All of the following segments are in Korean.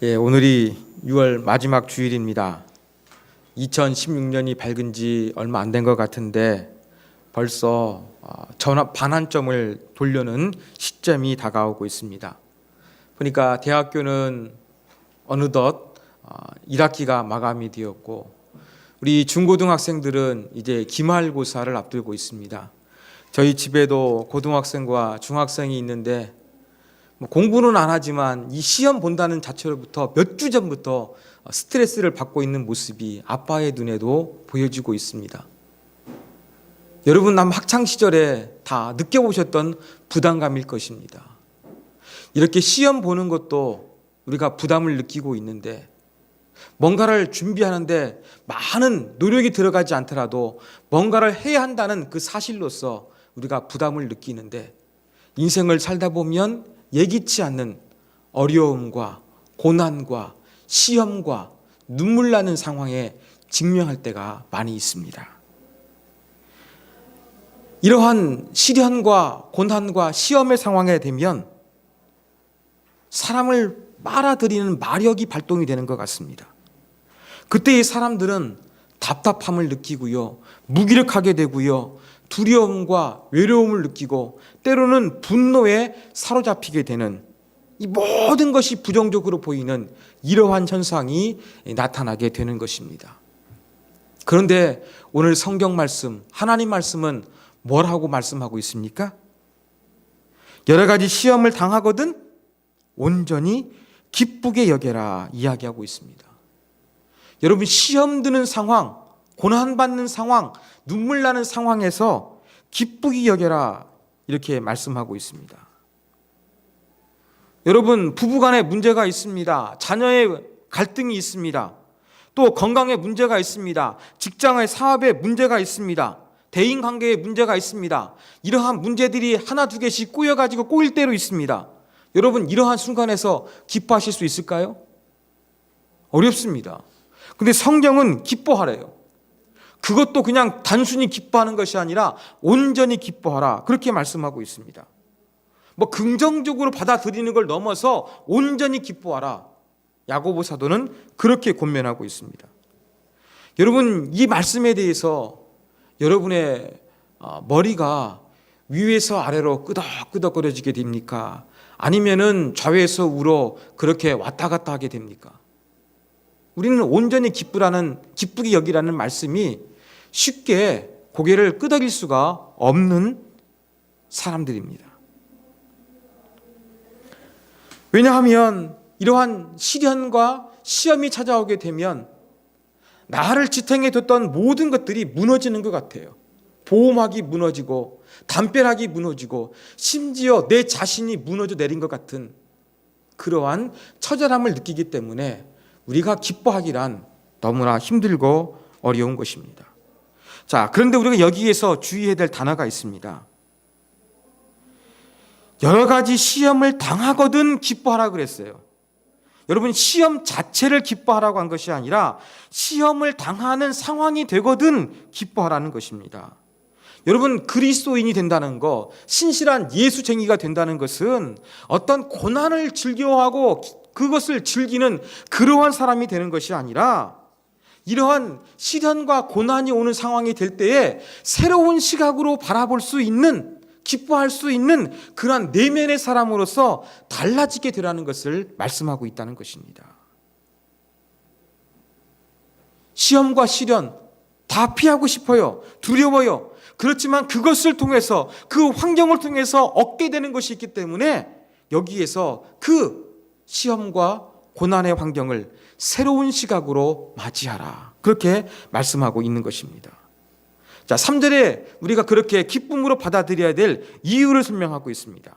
오늘이 6월 마지막 주일입니다. 2016년이 밝은 지 얼마 안 된 것 같은데 벌써 반환점을 돌려는 시점이 다가오고 있습니다. 그러니까 대학교는 어느덧 1학기가 마감이 되었고 우리 중고등학생들은 이제 기말고사를 앞두고 있습니다. 저희 집에도 고등학생과 중학생이 있는데 공부는 안 하지만 이 시험 본다는 자체로부터 몇 주 전부터 스트레스를 받고 있는 모습이 아빠의 눈에도 보여지고 있습니다. 여러분 학창 시절에 다 느껴보셨던 부담감일 것입니다. 이렇게 시험 보는 것도 우리가 부담을 느끼고 있는데 뭔가를 준비하는데 많은 노력이 들어가지 않더라도 뭔가를 해야 한다는 그 사실로서 우리가 부담을 느끼는데 인생을 살다 보면 예기치 않는 어려움과 고난과 시험과 눈물 나는 상황에 직면할 때가 많이 있습니다. 이러한 시련과 고난과 시험의 상황에 되면 사람을 빨아들이는 마력이 발동이 되는 것 같습니다. 그때 이 사람들은 답답함을 느끼고요, 무기력하게 되고요, 두려움과 외로움을 느끼고 때로는 분노에 사로잡히게 되는 이 모든 것이 부정적으로 보이는 이러한 현상이 나타나게 되는 것입니다. 그런데 오늘 성경 말씀, 하나님 말씀은 뭐라고 말씀하고 있습니까? 여러 가지 시험을 당하거든 온전히 기쁘게 여겨라 이야기하고 있습니다. 여러분 시험 드는 상황, 고난받는 상황, 눈물 나는 상황에서 기쁘게 여겨라 이렇게 말씀하고 있습니다. 여러분 부부간에 문제가 있습니다. 자녀의 갈등이 있습니다. 또 건강에 문제가 있습니다. 직장의 사업에 문제가 있습니다. 대인관계에 문제가 있습니다. 이러한 문제들이 하나 두 개씩 꼬여가지고 꼬일 대로 있습니다. 여러분 이러한 순간에서 기뻐하실 수 있을까요? 어렵습니다. 근데 성경은 기뻐하래요. 그것도 그냥 단순히 기뻐하는 것이 아니라 온전히 기뻐하라 그렇게 말씀하고 있습니다. 긍정적으로 받아들이는 걸 넘어서 온전히 기뻐하라. 야고보 사도는 그렇게 권면하고 있습니다. 여러분 이 말씀에 대해서 여러분의 머리가 위에서 아래로 끄덕끄덕거려지게 됩니까? 아니면은 좌에서 우로 그렇게 왔다 갔다 하게 됩니까? 우리는 온전히 기쁘게 여기라는 말씀이 쉽게 고개를 끄덕일 수가 없는 사람들입니다. 왜냐하면 이러한 시련과 시험이 찾아오게 되면 나를 지탱해 뒀던 모든 것들이 무너지는 것 같아요. 보호막이 무너지고 담벼락이 무너지고 심지어 내 자신이 무너져 내린 것 같은 그러한 처절함을 느끼기 때문에 우리가 기뻐하기란 너무나 힘들고 어려운 것입니다. 자, 그런데 우리가 여기에서 주의해야 될 단어가 있습니다. 여러 가지 시험을 당하거든 기뻐하라 그랬어요. 여러분 시험 자체를 기뻐하라고 한 것이 아니라 시험을 당하는 상황이 되거든 기뻐하라는 것입니다. 여러분 그리스도인이 된다는 것, 신실한 예수쟁이가 된다는 것은 어떤 고난을 즐겨하고 그것을 즐기는 그러한 사람이 되는 것이 아니라 이러한 시련과 고난이 오는 상황이 될 때에 새로운 시각으로 바라볼 수 있는, 기뻐할 수 있는 그러한 내면의 사람으로서 달라지게 되라는 것을 말씀하고 있다는 것입니다. 시험과 시련 다 피하고 싶어요. 두려워요. 그렇지만 그것을 통해서 그 환경을 통해서 얻게 되는 것이 있기 때문에 여기에서 그 시험과 고난의 환경을 새로운 시각으로 맞이하라. 그렇게 말씀하고 있는 것입니다. 자, 3절에 우리가 그렇게 기쁨으로 받아들여야 될 이유를 설명하고 있습니다.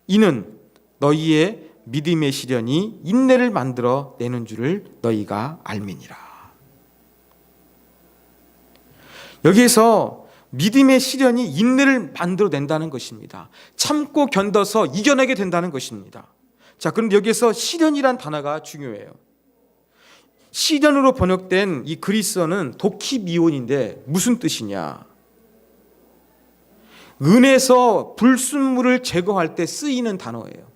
이는 너희의 믿음의 시련이 인내를 만들어 내는 줄을 너희가 알미니라. 여기에서 믿음의 시련이 인내를 만들어낸다는 것입니다. 참고 견뎌서 이겨내게 된다는 것입니다. 자, 그런데 여기에서 시련이란 단어가 중요해요. 시련으로 번역된 이 그리스어는 도키미온인데 무슨 뜻이냐? 은에서 불순물을 제거할 때 쓰이는 단어예요.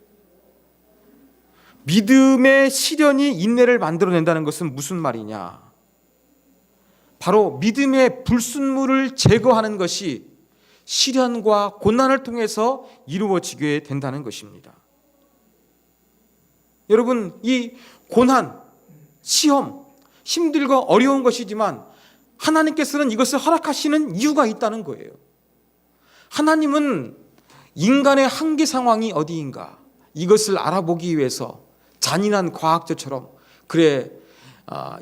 믿음의 시련이 인내를 만들어낸다는 것은 무슨 말이냐? 바로 믿음의 불순물을 제거하는 것이 시련과 고난을 통해서 이루어지게 된다는 것입니다. 여러분, 이 고난, 시험, 힘들고 어려운 것이지만 하나님께서는 이것을 허락하시는 이유가 있다는 거예요. 하나님은 인간의 한계 상황이 어디인가 이것을 알아보기 위해서 잔인한 과학자처럼 그래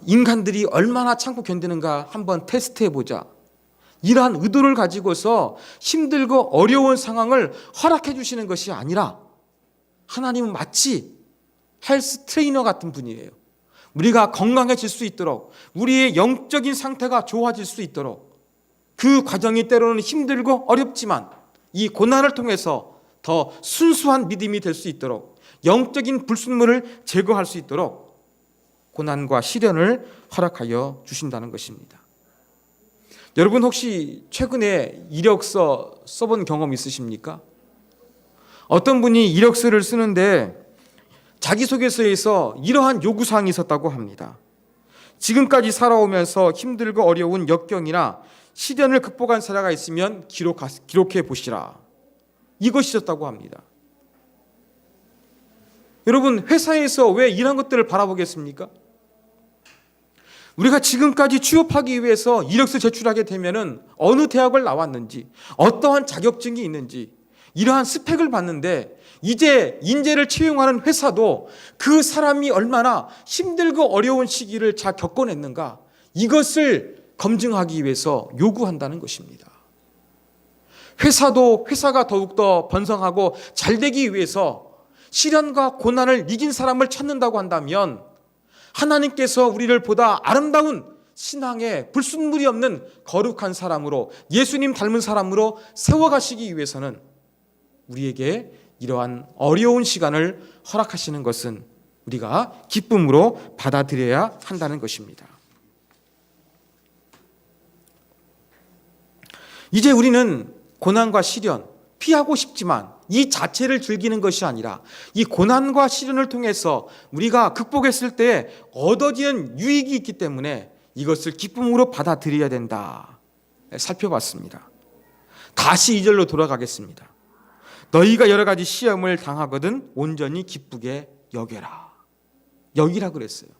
인간들이 얼마나 참고 견디는가 한번 테스트해보자, 이러한 의도를 가지고서 힘들고 어려운 상황을 허락해 주시는 것이 아니라 하나님은 마치 헬스 트레이너 같은 분이에요. 우리가 건강해질 수 있도록, 우리의 영적인 상태가 좋아질 수 있도록, 그 과정이 때로는 힘들고 어렵지만 이 고난을 통해서 더 순수한 믿음이 될 수 있도록, 영적인 불순물을 제거할 수 있도록 고난과 시련을 허락하여 주신다는 것입니다. 여러분, 혹시 최근에 이력서 써본 경험 있으십니까? 어떤 분이 이력서를 쓰는데 자기소개서에서 이러한 요구사항이 있었다고 합니다. 지금까지 살아오면서 힘들고 어려운 역경이나 시련을 극복한 사례가 있으면 기록해 보시라. 이것이 있었다고 합니다. 여러분, 회사에서 왜 이런 것들을 바라보겠습니까? 우리가 지금까지 취업하기 위해서 이력서 제출하게 되면은 어느 대학을 나왔는지, 어떠한 자격증이 있는지 이러한 스펙을 봤는데, 이제 인재를 채용하는 회사도 그 사람이 얼마나 힘들고 어려운 시기를 잘 겪어냈는가, 이것을 검증하기 위해서 요구한다는 것입니다. 회사도 회사가 더욱더 번성하고 잘 되기 위해서 시련과 고난을 이긴 사람을 찾는다고 한다면, 하나님께서 우리를 보다 아름다운 신앙의 불순물이 없는 거룩한 사람으로, 예수님 닮은 사람으로 세워가시기 위해서는 우리에게 이러한 어려운 시간을 허락하시는 것은 우리가 기쁨으로 받아들여야 한다는 것입니다. 이제 우리는 고난과 시련 피하고 싶지만 이 자체를 즐기는 것이 아니라 이 고난과 시련을 통해서 우리가 극복했을 때 얻어지는 유익이 있기 때문에 이것을 기쁨으로 받아들여야 된다 살펴봤습니다. 다시 2절로 돌아가겠습니다. 너희가 여러 가지 시험을 당하거든 온전히 기쁘게 여겨라. 여기라 그랬어요.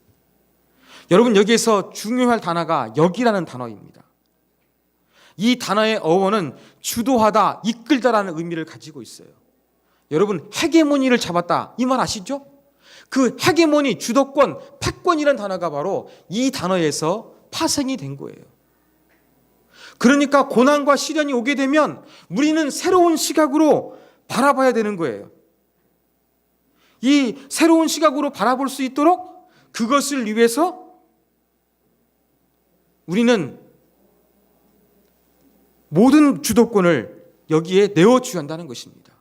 여러분, 여기에서 중요할 단어가 여기라는 단어입니다. 이 단어의 어원은 주도하다, 이끌다라는 의미를 가지고 있어요. 여러분, 헤게모니를 잡았다, 이 말 아시죠? 그 헤게모니, 주도권, 패권이라는 단어가 바로 이 단어에서 파생이 된 거예요. 그러니까 고난과 시련이 오게 되면 우리는 새로운 시각으로 바라봐야 되는 거예요. 이 새로운 시각으로 바라볼 수 있도록 그것을 위해서 우리는 모든 주도권을 여기에 내어줘야 한다는 것입니다.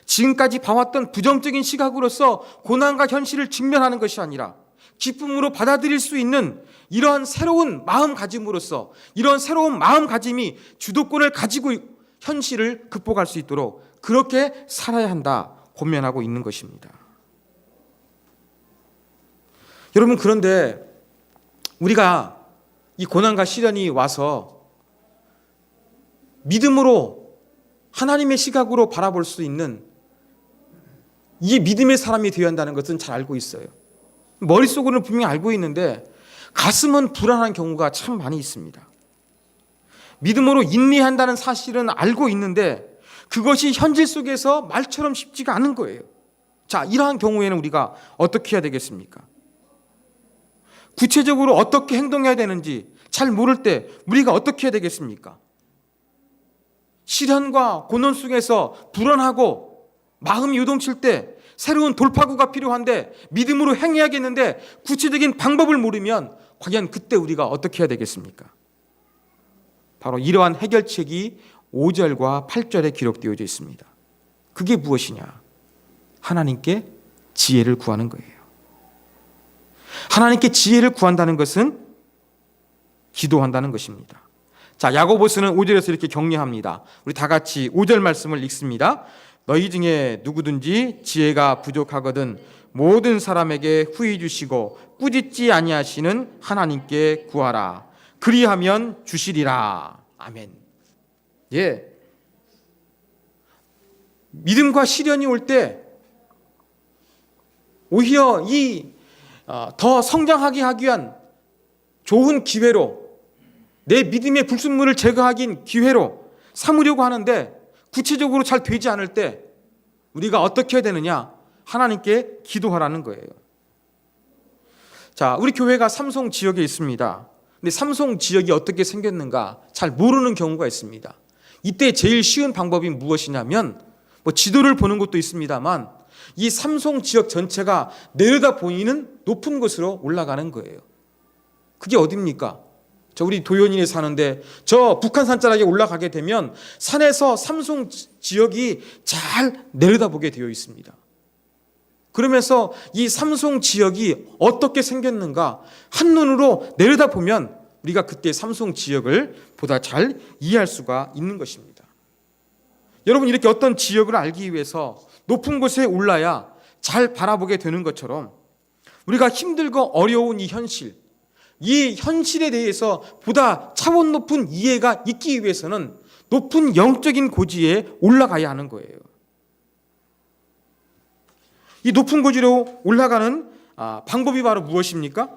지금까지 봐왔던 부정적인 시각으로서 고난과 현실을 직면하는 것이 아니라 기쁨으로 받아들일 수 있는 이러한 새로운 마음가짐으로서, 이러한 새로운 마음가짐이 주도권을 가지고 현실을 극복할 수 있도록 그렇게 살아야 한다 권면하고 있는 것입니다. 여러분, 그런데 우리가 이 고난과 시련이 와서 믿음으로 하나님의 시각으로 바라볼 수 있는 이 믿음의 사람이 되어야 한다는 것은 잘 알고 있어요. 머릿속으로는 분명히 알고 있는데 가슴은 불안한 경우가 참 많이 있습니다. 믿음으로 인내한다는 사실은 알고 있는데 그것이 현실 속에서 말처럼 쉽지가 않은 거예요. 자, 이러한 경우에는 우리가 어떻게 해야 되겠습니까? 구체적으로 어떻게 행동해야 되는지 잘 모를 때 우리가 어떻게 해야 되겠습니까? 시련과 고난 속에서 불안하고 마음이 요동칠 때 새로운 돌파구가 필요한데 믿음으로 행해야겠는데 구체적인 방법을 모르면 과연 그때 우리가 어떻게 해야 되겠습니까? 바로 이러한 해결책이 5절과 8절에 기록되어져 있습니다. 그게 무엇이냐? 하나님께 지혜를 구하는 거예요. 하나님께 지혜를 구한다는 것은 기도한다는 것입니다. 자, 야고보서는 5절에서 이렇게 격려합니다. 우리 다 같이 5절 말씀을 읽습니다. 너희 중에 누구든지 지혜가 부족하거든 모든 사람에게 후히 주시고 꾸짖지 아니하시는 하나님께 구하라. 그리하면 주시리라. 아멘. 예. 믿음과 시련이 올 때 오히려 더 성장하게 하기 위한 좋은 기회로, 내 믿음의 불순물을 제거하기 기회로 삼으려고 하는데 구체적으로 잘 되지 않을 때 우리가 어떻게 해야 되느냐? 하나님께 기도하라는 거예요. 자, 우리 교회가 삼송 지역에 있습니다. 근데 삼송 지역이 어떻게 생겼는가 잘 모르는 경우가 있습니다. 이때 제일 쉬운 방법이 무엇이냐면 지도를 보는 것도 있습니다만 이 삼송 지역 전체가 내려다 보이는 높은 곳으로 올라가는 거예요. 그게 어디입니까? 우리 도연인에 사는데 저 북한산 자락에 올라가게 되면 산에서 삼송 지역이 잘 내려다보게 되어 있습니다. 그러면서 이 삼송 지역이 어떻게 생겼는가 한눈으로 내려다보면 우리가 그때 삼송 지역을 보다 잘 이해할 수가 있는 것입니다. 여러분, 이렇게 어떤 지역을 알기 위해서 높은 곳에 올라야 잘 바라보게 되는 것처럼 우리가 힘들고 어려운 이 현실에 대해서 보다 차원 높은 이해가 있기 위해서는 높은 영적인 고지에 올라가야 하는 거예요. 이 높은 고지로 올라가는 방법이 바로 무엇입니까?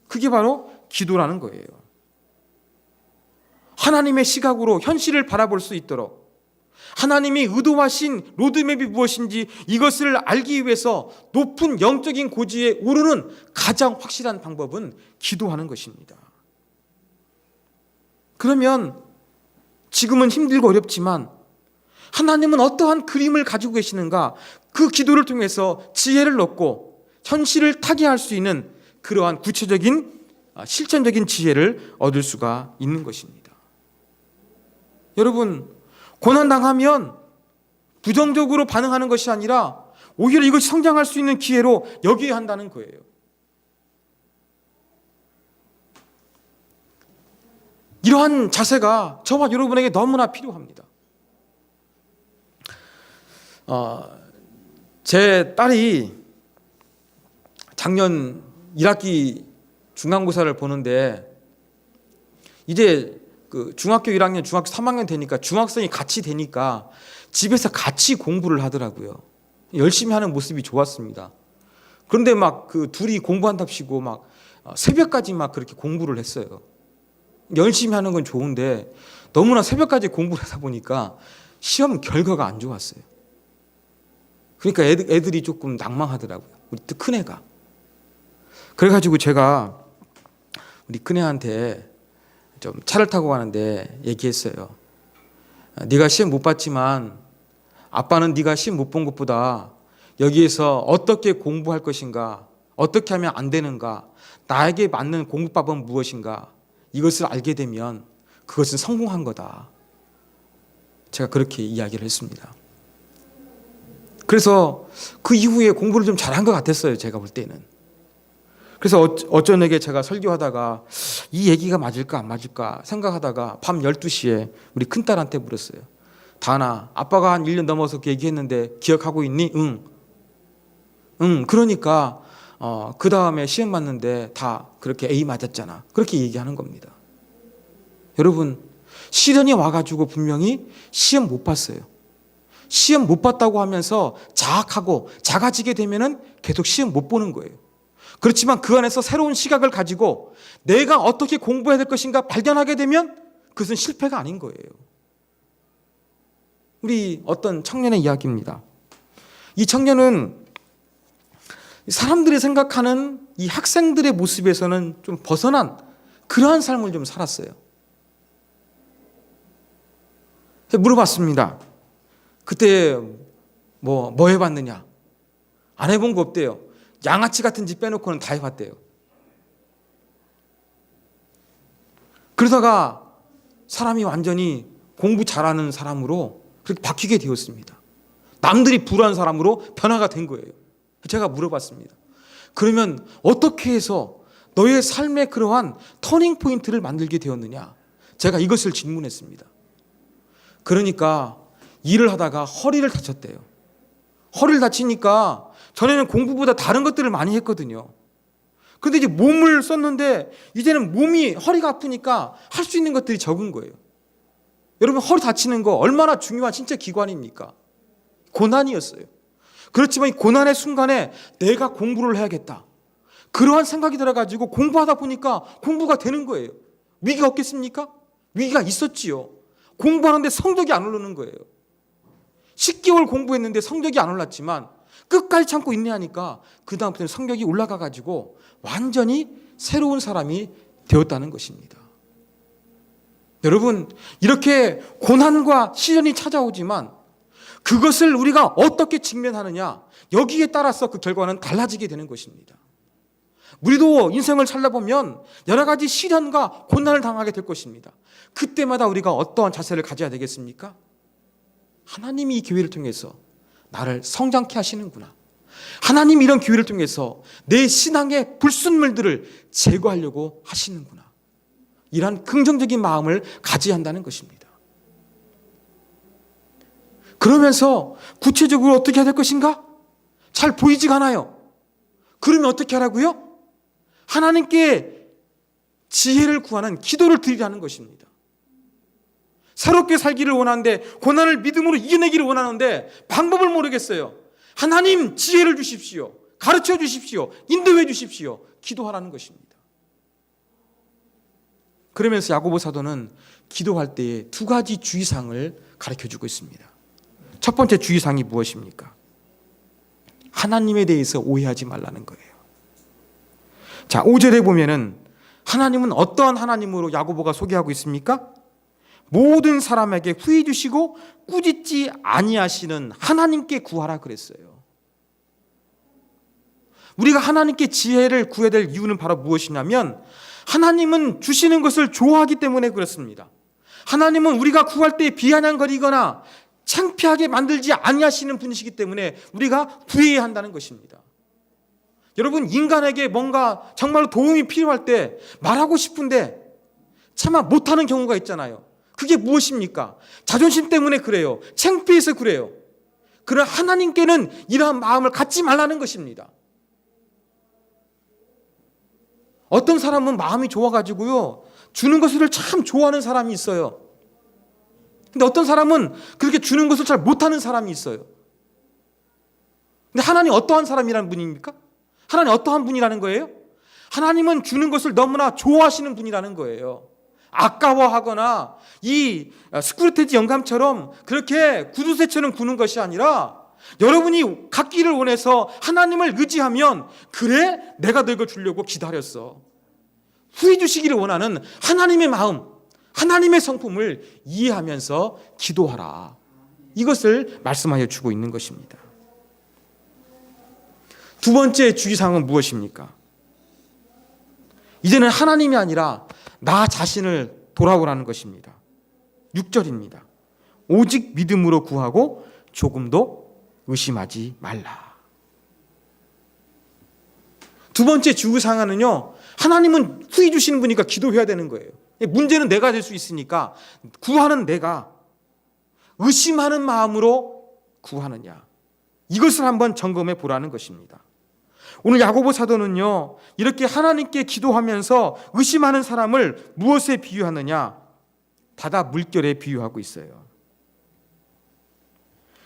그게 바로 기도라는 거예요. 하나님의 시각으로 현실을 바라볼 수 있도록 하나님이 의도하신 로드맵이 무엇인지 이것을 알기 위해서 높은 영적인 고지에 오르는 가장 확실한 방법은 기도하는 것입니다. 그러면 지금은 힘들고 어렵지만 하나님은 어떠한 그림을 가지고 계시는가, 그 기도를 통해서 지혜를 얻고 현실을 타게 할 수 있는 그러한 구체적인 실천적인 지혜를 얻을 수가 있는 것입니다. 여러분, 고난당하면 부정적으로 반응하는 것이 아니라 오히려 이것이 성장할 수 있는 기회로 여겨야 한다는 거예요. 이러한 자세가 저와 여러분에게 너무나 필요합니다. 제 딸이 작년 1학기 중간고사를 보는데 이제 중학교 1학년, 중학교 3학년 되니까 중학생이 같이 되니까 집에서 같이 공부를 하더라고요. 열심히 하는 모습이 좋았습니다. 그런데 막 둘이 공부한답시고 막 새벽까지 막 그렇게 공부를 했어요. 열심히 하는 건 좋은데 너무나 새벽까지 공부를 하다 보니까 시험 결과가 안 좋았어요. 그러니까 애들이 조금 낭망하더라고요. 우리 큰애가. 그래가지고 제가 우리 큰애한테 좀 차를 타고 가는데 얘기했어요. 네가 시험 못 봤지만 아빠는 네가 시험 못 본 것보다 여기에서 어떻게 공부할 것인가, 어떻게 하면 안 되는가, 나에게 맞는 공부법은 무엇인가, 이것을 알게 되면 그것은 성공한 거다. 제가 그렇게 이야기를 했습니다. 그래서 그 이후에 공부를 좀 잘한 것 같았어요, 제가 볼 때는. 그래서 어쩌네게 제가 설교하다가 이 얘기가 맞을까 안 맞을까 생각하다가 밤 12시에 우리 큰딸한테 물었어요. 다나, 아빠가 한 1년 넘어서 그 얘기했는데 기억하고 있니? 응. 그러니까 그 다음에 시험 봤는데 다 그렇게 A 맞았잖아. 그렇게 얘기하는 겁니다. 여러분, 시련이 와가지고 분명히 시험 못 봤어요. 시험 못 봤다고 하면서 자학하고 작아지게 되면은 계속 시험 못 보는 거예요. 그렇지만 그 안에서 새로운 시각을 가지고 내가 어떻게 공부해야 될 것인가 발견하게 되면 그것은 실패가 아닌 거예요. 우리 어떤 청년의 이야기입니다. 이 청년은 사람들이 생각하는 이 학생들의 모습에서는 좀 벗어난 그러한 삶을 좀 살았어요. 물어봤습니다. 그때 뭐 해봤느냐? 안 해본 거 없대요. 양아치 같은 짓 빼놓고는 다 해봤대요. 그러다가 사람이 완전히 공부 잘하는 사람으로 그렇게 바뀌게 되었습니다. 남들이 부러운 사람으로 변화가 된 거예요. 제가 물어봤습니다. 그러면 어떻게 해서 너의 삶의 그러한 터닝 포인트를 만들게 되었느냐? 제가 이것을 질문했습니다. 그러니까 일을 하다가 허리를 다쳤대요. 허리를 다치니까 전에는 공부보다 다른 것들을 많이 했거든요. 근데 이제 몸을 썼는데 이제는 허리가 아프니까 할 수 있는 것들이 적은 거예요. 여러분, 허리 다치는 거 얼마나 중요한 진짜 기관입니까? 고난이었어요. 그렇지만 이 고난의 순간에 내가 공부를 해야겠다, 그러한 생각이 들어가지고 공부하다 보니까 공부가 되는 거예요. 위기가 없겠습니까? 위기가 있었지요. 공부하는데 성적이 안 오르는 거예요. 10개월 공부했는데 성적이 안 올랐지만 끝까지 참고 인내하니까 그 다음부터는 성적이 올라가가지고 완전히 새로운 사람이 되었다는 것입니다. 여러분, 이렇게 고난과 시련이 찾아오지만 그것을 우리가 어떻게 직면하느냐, 여기에 따라서 그 결과는 달라지게 되는 것입니다. 우리도 인생을 살아보면 여러 가지 시련과 고난을 당하게 될 것입니다. 그때마다 우리가 어떠한 자세를 가져야 되겠습니까? 하나님이 이 기회를 통해서 나를 성장케 하시는구나, 하나님이 이런 기회를 통해서 내 신앙의 불순물들을 제거하려고 하시는구나, 이러한 긍정적인 마음을 가져야 한다는 것입니다. 그러면서 구체적으로 어떻게 해야 될 것인가? 잘 보이지가 않아요. 그러면 어떻게 하라고요? 하나님께 지혜를 구하는 기도를 드리라는 것입니다. 새롭게 살기를 원하는데, 고난을 믿음으로 이겨내기를 원하는데 방법을 모르겠어요. 하나님, 지혜를 주십시오. 가르쳐 주십시오. 인도해 주십시오. 기도하라는 것입니다. 그러면서 야고보 사도는 기도할 때에 두 가지 주의사항을 가르쳐주고 있습니다. 첫 번째 주의사항이 무엇입니까? 하나님에 대해서 오해하지 말라는 거예요. 자, 5절에 보면은 하나님은 어떠한 하나님으로 야고보가 소개하고 있습니까? 모든 사람에게 후히 주시고 꾸짖지 아니하시는 하나님께 구하라 그랬어요. 우리가 하나님께 지혜를 구해야 될 이유는 바로 무엇이냐면, 하나님은 주시는 것을 좋아하기 때문에 그렇습니다. 하나님은 우리가 구할 때 비아냥거리거나 창피하게 만들지 아니하시는 분이시기 때문에 우리가 구해야 한다는 것입니다. 여러분, 인간에게 뭔가 정말로 도움이 필요할 때 말하고 싶은데 차마 못하는 경우가 있잖아요. 그게 무엇입니까? 자존심 때문에 그래요. 창피해서 그래요. 그러나 하나님께는 이러한 마음을 갖지 말라는 것입니다. 어떤 사람은 마음이 좋아가지고요, 주는 것을 참 좋아하는 사람이 있어요. 근데 어떤 사람은 그렇게 주는 것을 잘 못하는 사람이 있어요. 근데 하나님 어떠한 사람이라는 분입니까? 하나님 어떠한 분이라는 거예요? 하나님은 주는 것을 너무나 좋아하시는 분이라는 거예요. 아까워하거나 이 스크루테지 영감처럼 그렇게 구두쇠처럼 구는 것이 아니라, 여러분이 갖기를 원해서 하나님을 의지하면, 그래, 내가 너 이걸 주려고 기다렸어, 후히 주시기를 원하는 하나님의 마음, 하나님의 성품을 이해하면서 기도하라, 이것을 말씀하여 주고 있는 것입니다. 두 번째 주의사항은 무엇입니까? 이제는 하나님이 아니라 나 자신을 돌아보라는 것입니다. 6절입니다. 오직 믿음으로 구하고 조금도 의심하지 말라. 두 번째 주의사항은요, 하나님은 후히 주시는 분이니까 기도해야 되는 거예요. 문제는 내가 될 수 있으니까 구하는 내가 의심하는 마음으로 구하느냐, 이것을 한번 점검해 보라는 것입니다. 오늘 야고보 사도는요, 이렇게 하나님께 기도하면서 의심하는 사람을 무엇에 비유하느냐? 바다 물결에 비유하고 있어요.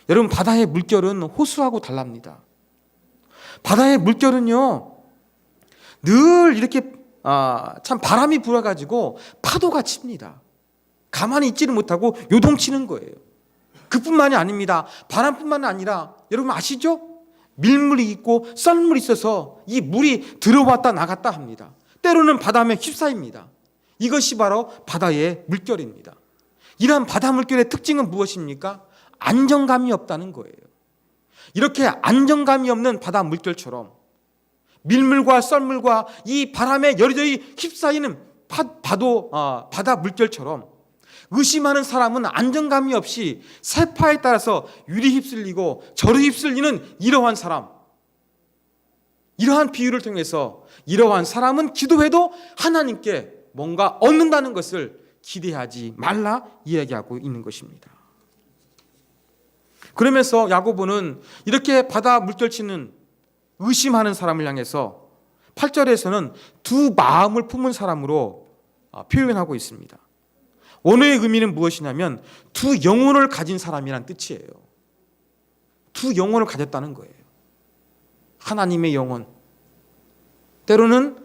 여러분, 바다의 물결은 호수하고 달랍니다. 바다의 물결은요, 늘 이렇게 참 바람이 불어가지고 파도가 칩니다. 가만히 있지를 못하고 요동치는 거예요. 그뿐만이 아닙니다. 바람뿐만 아니라 여러분 아시죠? 밀물이 있고 썰물이 있어서 이 물이 들어왔다 나갔다 합니다. 때로는 바다에 휩싸입니다. 이것이 바로 바다의 물결입니다. 이러한 바다 물결의 특징은 무엇입니까? 안정감이 없다는 거예요. 이렇게 안정감이 없는 바다 물결처럼 밀물과 썰물과 이 바람에 여리저리 휩싸이는 바다 물결처럼 의심하는 사람은 안정감이 없이 세파에 따라서 이리 휩쓸리고 저리 휩쓸리는 이러한 사람, 이러한 비유를 통해서 이러한 사람은 기도해도 하나님께 뭔가 얻는다는 것을 기대하지 말라 이야기하고 있는 것입니다. 그러면서 야고보는 이렇게 바다 물결치는 의심하는 사람을 향해서 8절에서는 두 마음을 품은 사람으로 표현하고 있습니다. 원어의 의미는 무엇이냐면 두 영혼을 가진 사람이란 뜻이에요. 두 영혼을 가졌다는 거예요. 하나님의 영혼, 때로는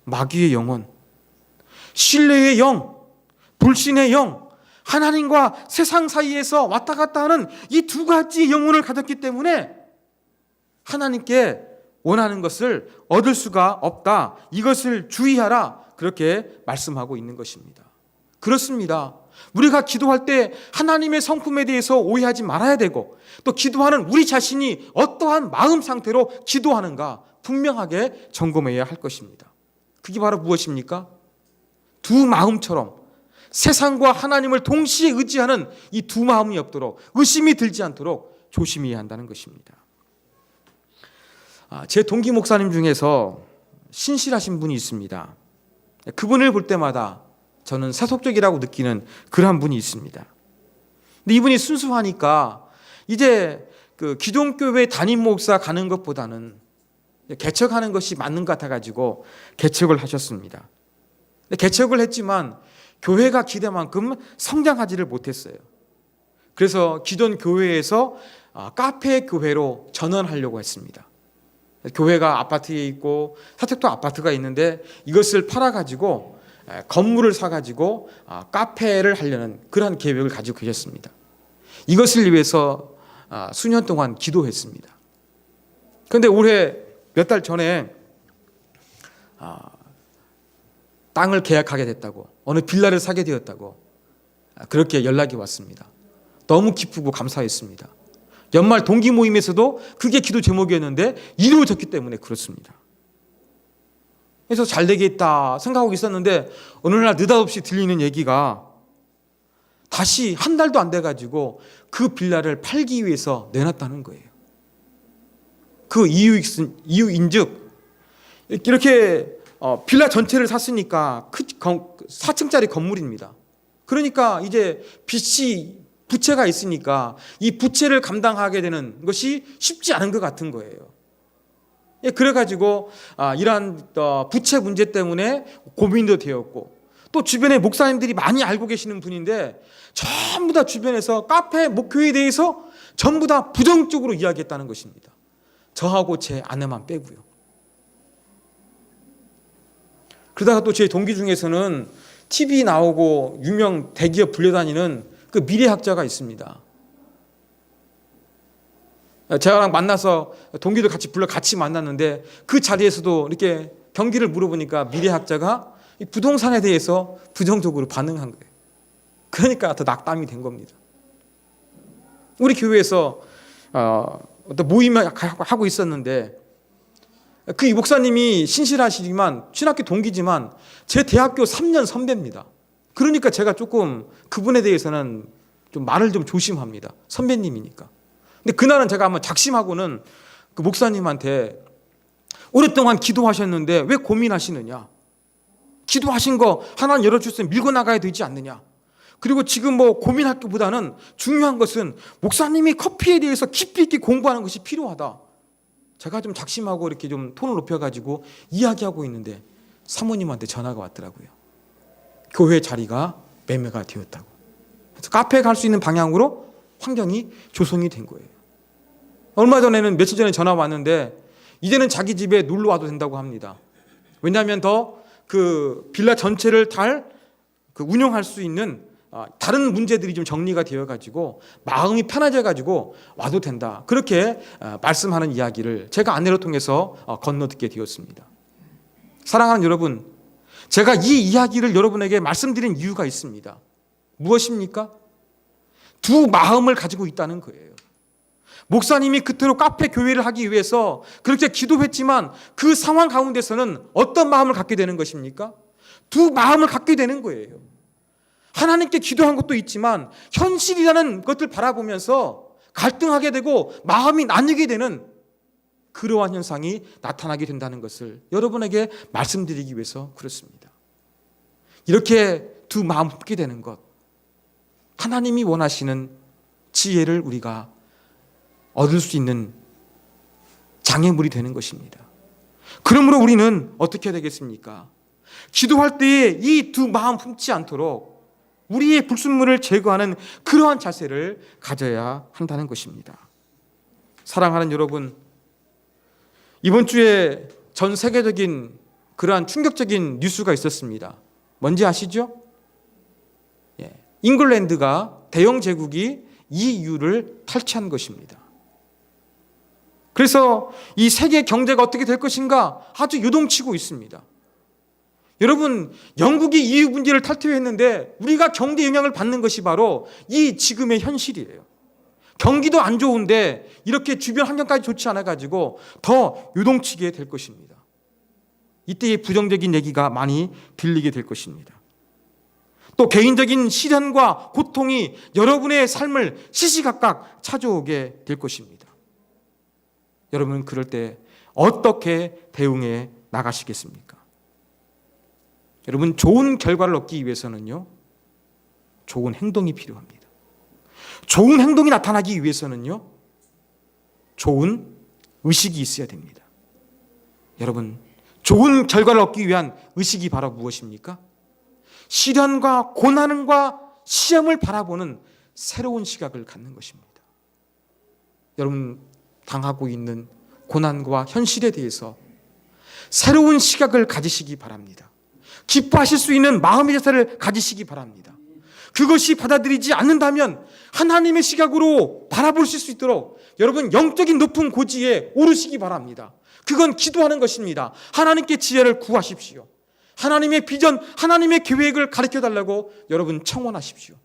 마귀의 영혼, 신뢰의 영, 불신의 영, 하나님과 세상 사이에서 왔다 갔다 하는 이 두 가지 영혼을 가졌기 때문에 하나님께 원하는 것을 얻을 수가 없다. 이것을 주의하라. 그렇게 말씀하고 있는 것입니다. 그렇습니다. 우리가 기도할 때 하나님의 성품에 대해서 오해하지 말아야 되고, 또 기도하는 우리 자신이 어떠한 마음 상태로 기도하는가 분명하게 점검해야 할 것입니다. 그게 바로 무엇입니까? 두 마음처럼 세상과 하나님을 동시에 의지하는 이 두 마음이 없도록, 의심이 들지 않도록 조심해야 한다는 것입니다. 제 동기 목사님 중에서 신실하신 분이 있습니다. 그분을 볼 때마다 저는 세속적이라고 느끼는 그러한 분이 있습니다. 근데 이분이 순수하니까 이제 그 기독교회 담임 목사 가는 것보다는 개척하는 것이 맞는 것 같아가지고 개척을 하셨습니다. 개척을 했지만 교회가 기대만큼 성장하지를 못했어요. 그래서 기존 교회에서 카페 교회로 전환하려고 했습니다. 교회가 아파트에 있고 사택도 아파트가 있는데 이것을 팔아가지고 건물을 사가지고 카페를 하려는 그러한 계획을 가지고 계셨습니다. 이것을 위해서 수년 동안 기도했습니다. 그런데 올해 몇 달 전에 땅을 계약하게 됐다고, 어느 빌라를 사게 되었다고 그렇게 연락이 왔습니다. 너무 기쁘고 감사했습니다. 연말 동기 모임에서도 그게 기도 제목이었는데 이루어졌기 때문에 그렇습니다. 그래서 잘 되겠다 생각하고 있었는데 어느 날 느닷없이 들리는 얘기가 다시 한 달도 안 돼가지고 그 빌라를 팔기 위해서 내놨다는 거예요. 그 이유인즉 이렇게 빌라 전체를 샀으니까 4층짜리 건물입니다. 그러니까 이제 부채가 있으니까 이 부채를 감당하게 되는 것이 쉽지 않은 것 같은 거예요. 그래가지고 이러한 부채 문제 때문에 고민도 되었고, 또 주변에 목사님들이 많이 알고 계시는 분인데 전부 다 주변에서 카페 목표에 대해서 전부 다 부정적으로 이야기했다는 것입니다. 저하고 제 아내만 빼고요. 그러다가 또 제 동기 중에서는 TV 나오고 유명 대기업 불려다니는 그 미래학자가 있습니다. 제가랑 만나서 동기들 같이 만났는데 그 자리에서도 이렇게 경기를 물어보니까 미래학자가 이 부동산에 대해서 부정적으로 반응한 거예요. 그러니까 더 낙담이 된 겁니다. 우리 교회에서 어떤 모임을 하고 있었는데 그 목사님이 신실하시지만 신학교 동기지만 제 대학교 3년 선배입니다. 그러니까 제가 조금 그분에 대해서는 좀 말을 좀 조심합니다. 선배님이니까. 근데 그날은 제가 한번 작심하고는 그 목사님한테 오랫동안 기도하셨는데 왜 고민하시느냐? 기도하신 거 하나는 열어주셨으면 밀고 나가야 되지 않느냐? 그리고 지금 뭐 고민할 것보다는 중요한 것은 목사님이 커피에 대해서 깊이 있게 공부하는 것이 필요하다. 제가 좀 작심하고 이렇게 좀 톤을 높여가지고 이야기하고 있는데 사모님한테 전화가 왔더라고요. 교회 자리가 매매가 되었다고. 그래서 카페에 갈 수 있는 방향으로 환경이 조성이 된 거예요. 얼마 전에는 며칠 전에 전화 왔는데 이제는 자기 집에 놀러 와도 된다고 합니다. 왜냐하면 더 그 빌라 전체를 그 운영할 수 있는 다른 문제들이 좀 정리가 되어가지고 마음이 편해져가지고 와도 된다. 그렇게 말씀하는 이야기를 제가 아내를 통해서 건너듣게 되었습니다. 사랑하는 여러분, 제가 이 이야기를 여러분에게 말씀드린 이유가 있습니다. 무엇입니까? 두 마음을 가지고 있다는 거예요. 목사님이 그토록 카페 교회를 하기 위해서 그렇게 기도했지만 그 상황 가운데서는 어떤 마음을 갖게 되는 것입니까? 두 마음을 갖게 되는 거예요. 하나님께 기도한 것도 있지만 현실이라는 것들 바라보면서 갈등하게 되고 마음이 나뉘게 되는 그러한 현상이 나타나게 된다는 것을 여러분에게 말씀드리기 위해서 그렇습니다. 이렇게 두 마음 품게 되는 것, 하나님이 원하시는 지혜를 우리가 얻을 수 있는 장애물이 되는 것입니다. 그러므로 우리는 어떻게 해야 되겠습니까? 기도할 때에 이 두 마음 품지 않도록 우리의 불순물을 제거하는 그러한 자세를 가져야 한다는 것입니다. 사랑하는 여러분, 이번 주에 전 세계적인 그러한 충격적인 뉴스가 있었습니다. 뭔지 아시죠? 잉글랜드가 대영 제국이 EU를 탈취한 것입니다. 그래서 이 세계 경제가 어떻게 될 것인가 아주 요동치고 있습니다. 여러분, 영국이 EU 문제를 탈퇴했는데 우리가 경제 영향을 받는 것이 바로 이 지금의 현실이에요. 경기도 안 좋은데 이렇게 주변 환경까지 좋지 않아가지고 더 요동치게 될 것입니다. 이때의 부정적인 얘기가 많이 들리게 될 것입니다. 또 개인적인 시련과 고통이 여러분의 삶을 시시각각 찾아오게 될 것입니다. 여러분, 그럴 때 어떻게 대응해 나가시겠습니까? 여러분, 좋은 결과를 얻기 위해서는요, 좋은 행동이 필요합니다. 좋은 행동이 나타나기 위해서는요, 좋은 의식이 있어야 됩니다. 여러분, 좋은 결과를 얻기 위한 의식이 바로 무엇입니까? 시련과 고난과 시험을 바라보는 새로운 시각을 갖는 것입니다. 여러분, 당하고 있는 고난과 현실에 대해서 새로운 시각을 가지시기 바랍니다. 기뻐하실 수 있는 마음의 자세를 가지시기 바랍니다. 그것이 받아들이지 않는다면 하나님의 시각으로 바라보실 수 있도록 여러분 영적인 높은 고지에 오르시기 바랍니다. 그건 기도하는 것입니다. 하나님께 지혜를 구하십시오. 하나님의 비전, 하나님의 계획을 가르쳐달라고 여러분 청원하십시오.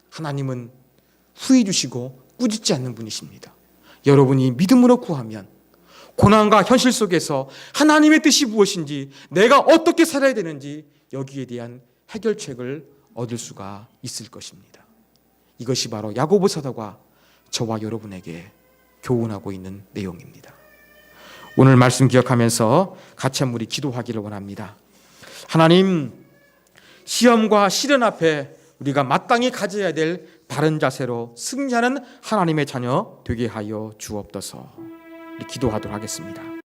하나님은 후회 주시고 꾸짖지 않는 분이십니다. 여러분이 믿음으로 구하면 고난과 현실 속에서 하나님의 뜻이 무엇인지, 내가 어떻게 살아야 되는지 여기에 대한 해결책을 얻을 수가 있을 것입니다. 이것이 바로 야고보 사도가 저와 여러분에게 교훈하고 있는 내용입니다. 오늘 말씀 기억하면서 같이 한번 우리 기도하기를 원합니다. 하나님, 시험과 시련 앞에 우리가 마땅히 가져야 될 바른 자세로 승리하는 하나님의 자녀 되게 하여 주옵소서. 기도하도록 하겠습니다.